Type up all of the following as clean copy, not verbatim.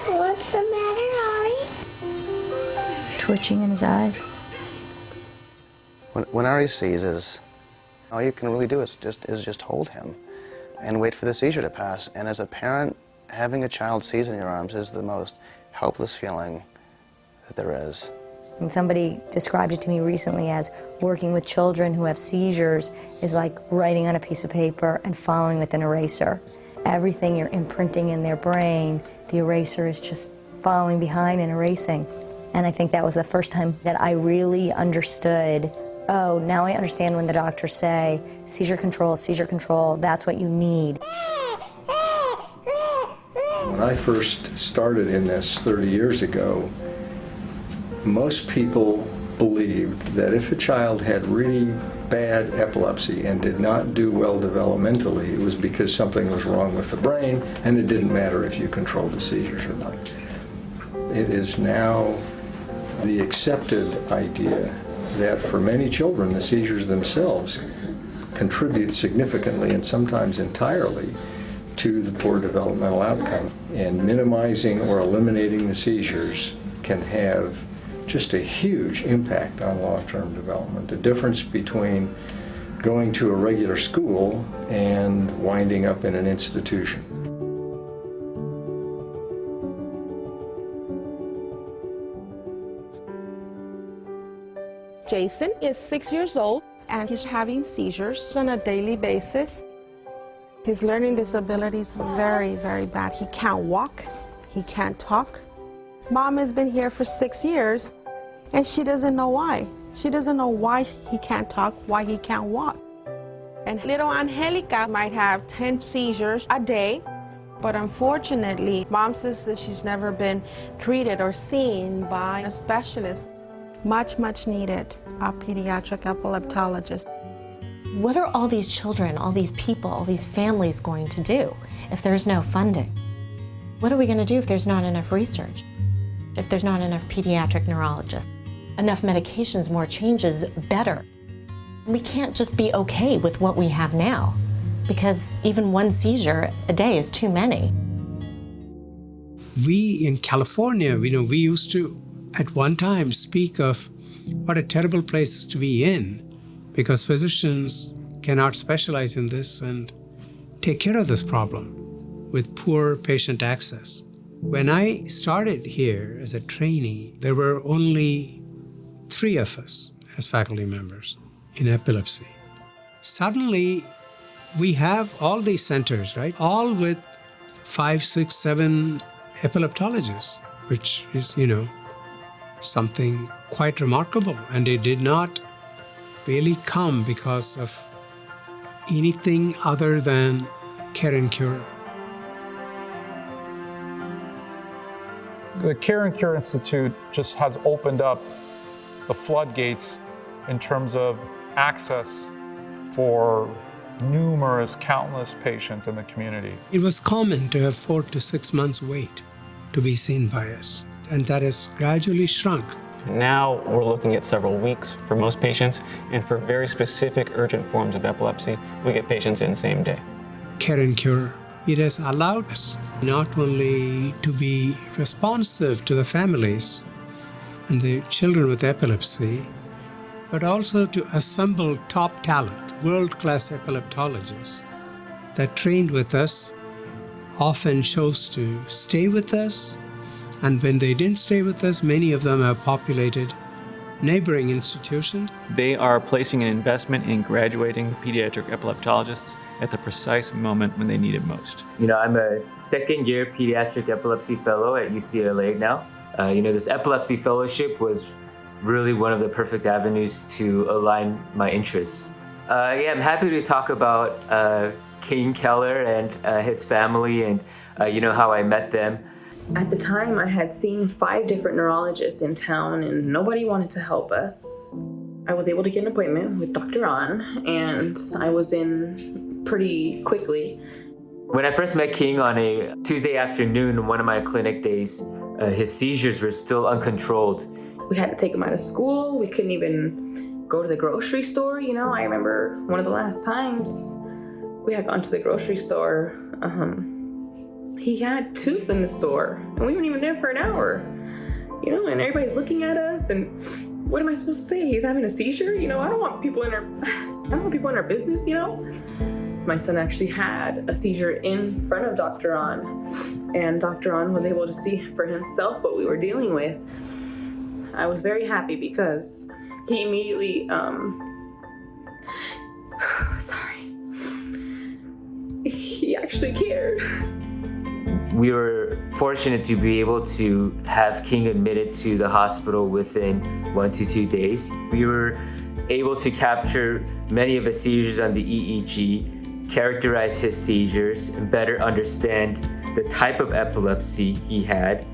What's the matter, Ari? Twitching in his eyes. When Ari seizes, all you can really do is just hold him and wait for the seizure to pass. And as a parent, having a child seize in your arms is the most helpless feeling that there is. And somebody described it to me recently as working with children who have seizures is like writing on a piece of paper and following with an eraser. Everything you're imprinting in their brain, the eraser is just following behind and erasing. And I think that was the first time that I really understood, oh, now I understand when the doctors say, seizure control, that's what you need. When I first started in this 30 years ago, most people believed that if a child had really bad epilepsy and did not do well developmentally, it was because something was wrong with the brain, and it didn't matter if you controlled the seizures or not. It is now the accepted idea that for many children, the seizures themselves contribute significantly and sometimes entirely to the poor developmental outcome. And minimizing or eliminating the seizures can have just a huge impact on long-term development. The difference between going to a regular school and winding up in an institution. Jason is 6 years old and he's having seizures on a daily basis. His learning disabilities is very, very bad. He can't walk, he can't talk. Mom has been here for 6 years and she doesn't know why. She doesn't know why he can't talk, why he can't walk. And little Angelica might have 10 seizures a day, but unfortunately, Mom says that she's never been treated or seen by a specialist. Much, much needed, a pediatric epileptologist. What are all these children, all these people, all these families going to do if there's no funding? What are we going to do if there's not enough research? If there's not enough pediatric neurologists? Enough medications, more changes, better. We can't just be okay with what we have now, because even one seizure a day is too many. We in California, we used to at one time speak of what a terrible place to be in, because physicians cannot specialize in this and take care of this problem with poor patient access. When I started here as a trainee, there were only 3 of us as faculty members in epilepsy. Suddenly, we have all these centers, right? All with 5, 6, 7 epileptologists, which is, something quite remarkable. And they did not really come because of anything other than care and cure. The Care and Cure Institute just has opened up the floodgates in terms of access for numerous, countless patients in the community. It was common to have 4 to 6 months wait to be seen by us, and that has gradually shrunk. Now we're looking at several weeks for most patients, and for very specific urgent forms of epilepsy, we get patients in same day. Care and Cure, it has allowed us not only to be responsive to the families and the children with epilepsy, but also to assemble top talent, world-class epileptologists that trained with us, often chose to stay with us, and when they didn't stay with us, many of them have populated neighboring institutions. They are placing an investment in graduating pediatric epileptologists at the precise moment when they need it most. I'm a second-year pediatric epilepsy fellow at UCLA now. This epilepsy fellowship was really one of the perfect avenues to align my interests. I'm happy to talk about King Keller and his family and how I met them. At the time, I had seen 5 different neurologists in town and nobody wanted to help us. I was able to get an appointment with Dr. An, and I was in pretty quickly. When I first met King on a Tuesday afternoon, one of my clinic days, his seizures were still uncontrolled. We had to take him out of school. We couldn't even go to the grocery store. I remember one of the last times we had gone to the grocery store, he had tooth in the store, and we weren't even there for an hour. And everybody's looking at us, and what am I supposed to say? He's having a seizure? I don't want people in our business, My son actually had a seizure in front of Dr. On, and Dr. On was able to see for himself what we were dealing with. I was very happy because he immediately, he actually cared. We were fortunate to be able to have King admitted to the hospital within 1 to 2 days. We were able to capture many of his seizures on the EEG, characterize his seizures, and better understand the type of epilepsy he had.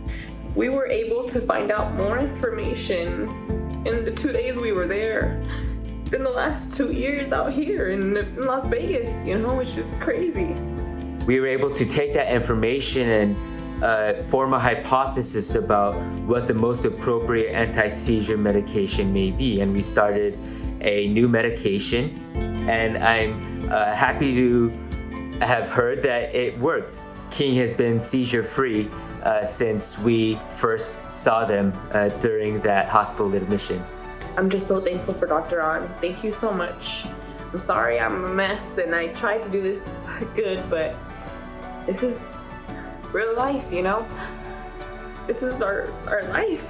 We were able to find out more information in the 2 days we were there than the last 2 years out here in Las Vegas, which is crazy. We were able to take that information and form a hypothesis about what the most appropriate anti-seizure medication may be. And we started a new medication, and I'm happy to have heard that it worked. King has been seizure-free since we first saw them during that hospital admission. I'm just so thankful for Dr. On. Thank you so much. I'm sorry I'm a mess, and I tried to do this good, but this is real life, This is our life.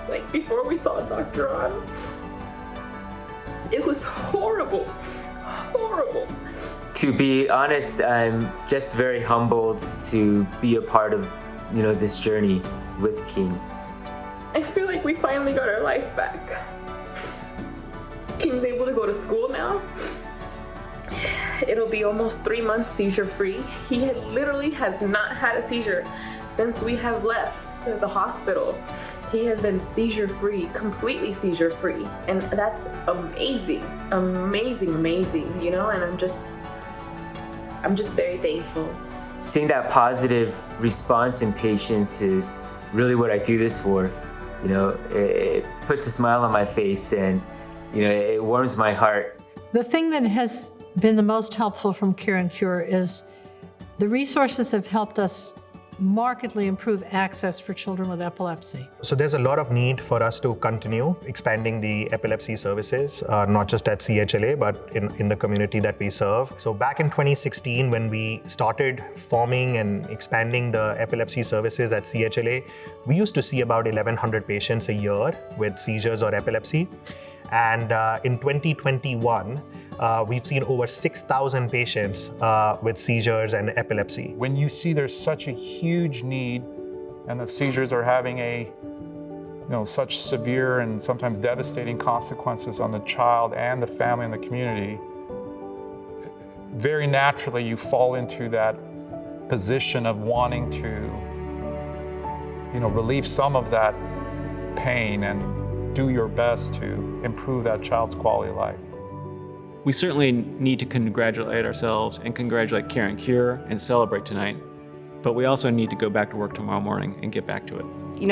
Like, before we saw Dr. On, it was horrible. To be honest, I'm just very humbled to be a part of, this journey with King. I feel like we finally got our life back. King's able to go to school now. It'll be almost 3 months seizure-free. He literally has not had a seizure since we have left the hospital. He has been seizure-free, completely seizure-free, and that's amazing, and I'm just very thankful. Seeing that positive response in patients is really what I do this for. It puts a smile on my face, and it warms my heart. The thing that has been the most helpful from Care and Cure is the resources have helped us markedly improve access for children with epilepsy. So there's a lot of need for us to continue expanding the epilepsy services, not just at CHLA, but in the community that we serve. So back in 2016, when we started forming and expanding the epilepsy services at CHLA, we used to see about 1,100 patients a year with seizures or epilepsy. And in 2021, we've seen over 6,000 patients with seizures and epilepsy. When you see there's such a huge need and the seizures are having such severe and sometimes devastating consequences on the child and the family and the community, very naturally you fall into that position of wanting to, relieve some of that pain and do your best to improve that child's quality of life. We certainly need to congratulate ourselves and congratulate Care and Cure and celebrate tonight, but we also need to go back to work tomorrow morning and get back to it.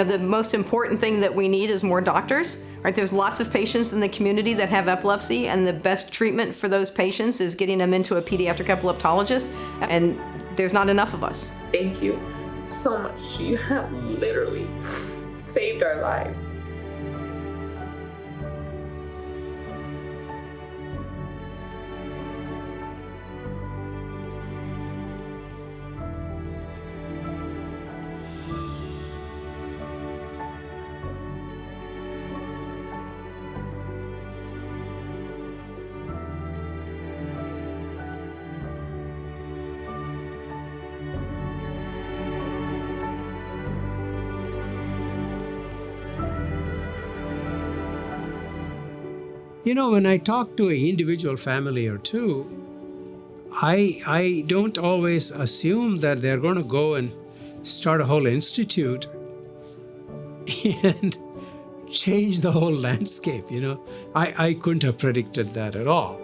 The most important thing that we need is more doctors, right? There's lots of patients in the community that have epilepsy, and the best treatment for those patients is getting them into a pediatric epileptologist, and there's not enough of us. Thank you so much. You have literally saved our lives. When I talk to an individual family or two, I don't always assume that they're going to go and start a whole institute and change the whole landscape, I couldn't have predicted that at all.